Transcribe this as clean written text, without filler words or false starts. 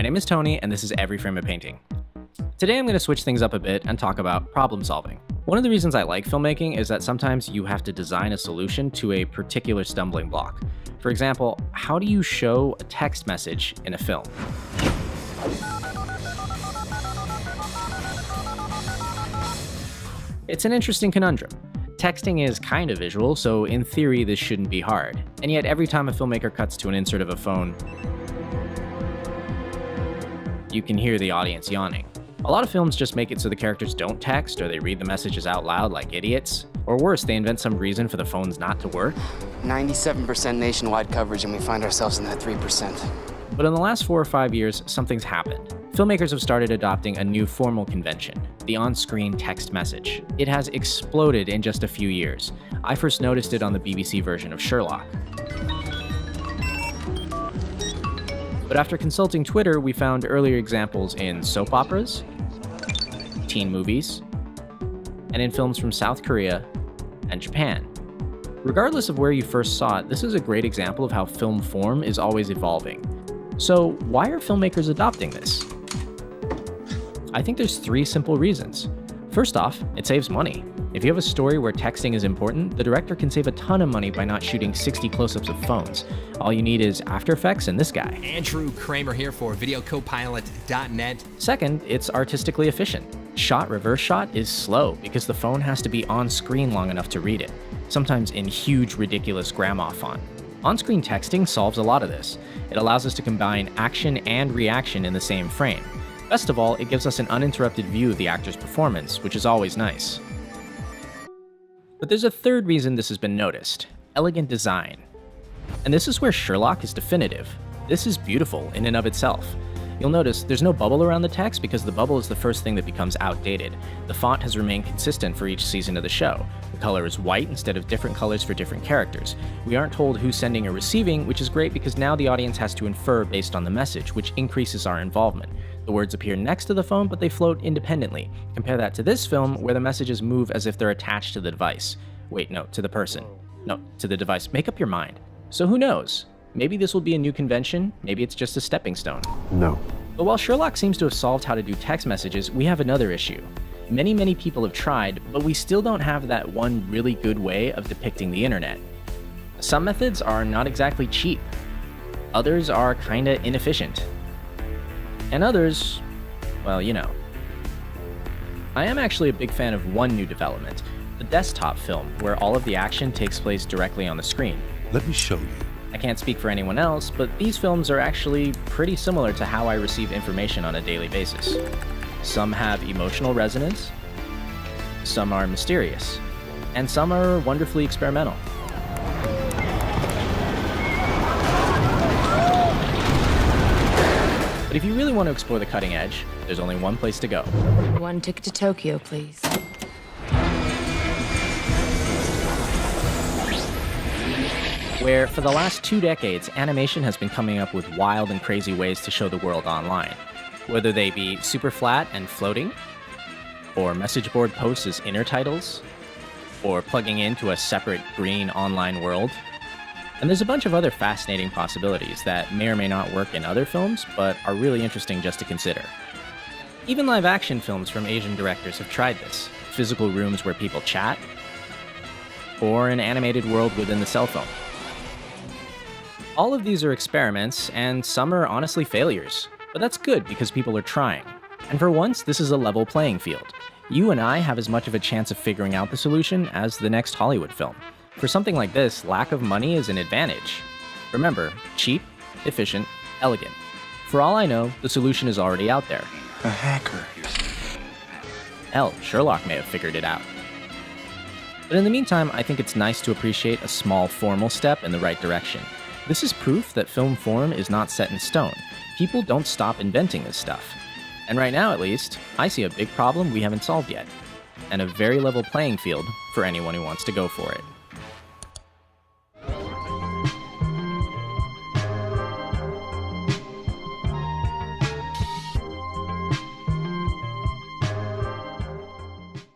My name is Tony, and this is Every Frame of Painting. Today I'm going to switch things up a bit and talk about problem solving. One of the reasons I like filmmaking is that sometimes you have to design a solution to a particular stumbling block. For example, how do you show a text message in a film? It's an interesting conundrum. Texting is kind of visual, so in theory this shouldn't be hard. And yet every time a filmmaker cuts to an insert of a phone, you can hear the audience yawning. A lot of films just make it so the characters don't text, or they read the messages out loud like idiots. Or worse, they invent some reason for the phones not to work. 97% nationwide coverage, and we find ourselves in that 3%. But in the last 4 or 5 years, something's happened. Filmmakers have started adopting a new formal convention, the on-screen text message. It has exploded in just a few years. I first noticed it on the BBC version of Sherlock. But after consulting Twitter, we found earlier examples in soap operas, teen movies, and in films from South Korea and Japan. Regardless of where you first saw it, this is a great example of how film form is always evolving. So why are filmmakers adopting this? I think there's 3 simple reasons. First off, it saves money. If you have a story where texting is important, the director can save a ton of money by not shooting 60 close-ups of phones. All you need is After Effects and this guy. Andrew Kramer here for VideoCopilot.net. Second, it's artistically efficient. Shot reverse shot is slow because the phone has to be on screen long enough to read it, sometimes in huge, ridiculous grandma font. On-screen texting solves a lot of this. It allows us to combine action and reaction in the same frame. Best of all, it gives us an uninterrupted view of the actor's performance, which is always nice. But there's a third reason this has been noticed: elegant design. And this is where Sherlock is definitive. This is beautiful in and of itself. You'll notice there's no bubble around the text because the bubble is the first thing that becomes outdated. The font has remained consistent for each season of the show. The color is white instead of different colors for different characters. We aren't told who's sending or receiving, which is great because now the audience has to infer based on the message, which increases our involvement. The words appear next to the phone, but they float independently. Compare that to this film, where the messages move as if they're attached to the device. Wait, no, to the person. No, to the device. Make up your mind. So who knows? Maybe this will be a new convention, maybe it's just a stepping stone. No. But while Sherlock seems to have solved how to do text messages, we have another issue. Many people have tried, but we still don't have that one really good way of depicting the internet. Some methods are not exactly cheap. Others are kinda inefficient. And others, well, you know. I am actually a big fan of one new development, the desktop film, where all of the action takes place directly on the screen. Let me show you. I can't speak for anyone else, but these films are actually pretty similar to how I receive information on a daily basis. Some have emotional resonance, some are mysterious, and some are wonderfully experimental. But if you really want to explore the cutting edge, there's only one place to go. One ticket to Tokyo, please. Where for the last 2 decades, animation has been coming up with wild and crazy ways to show the world online. Whether they be super flat and floating, or message board posts as inner titles, or plugging into a separate green online world. And there's a bunch of other fascinating possibilities that may or may not work in other films, but are really interesting just to consider. Even live-action films from Asian directors have tried this. Physical rooms where people chat, or an animated world within the cell phone. All of these are experiments, and some are honestly failures. But that's good because people are trying. And for once, this is a level playing field. You and I have as much of a chance of figuring out the solution as the next Hollywood film. For something like this, lack of money is an advantage. Remember, cheap, efficient, elegant. For all I know, the solution is already out there. A hacker. Hell, Sherlock may have figured it out. But in the meantime, I think it's nice to appreciate a small formal step in the right direction. This is proof that film form is not set in stone. People don't stop inventing this stuff. And right now, at least, I see a big problem we haven't solved yet. And a very level playing field for anyone who wants to go for it.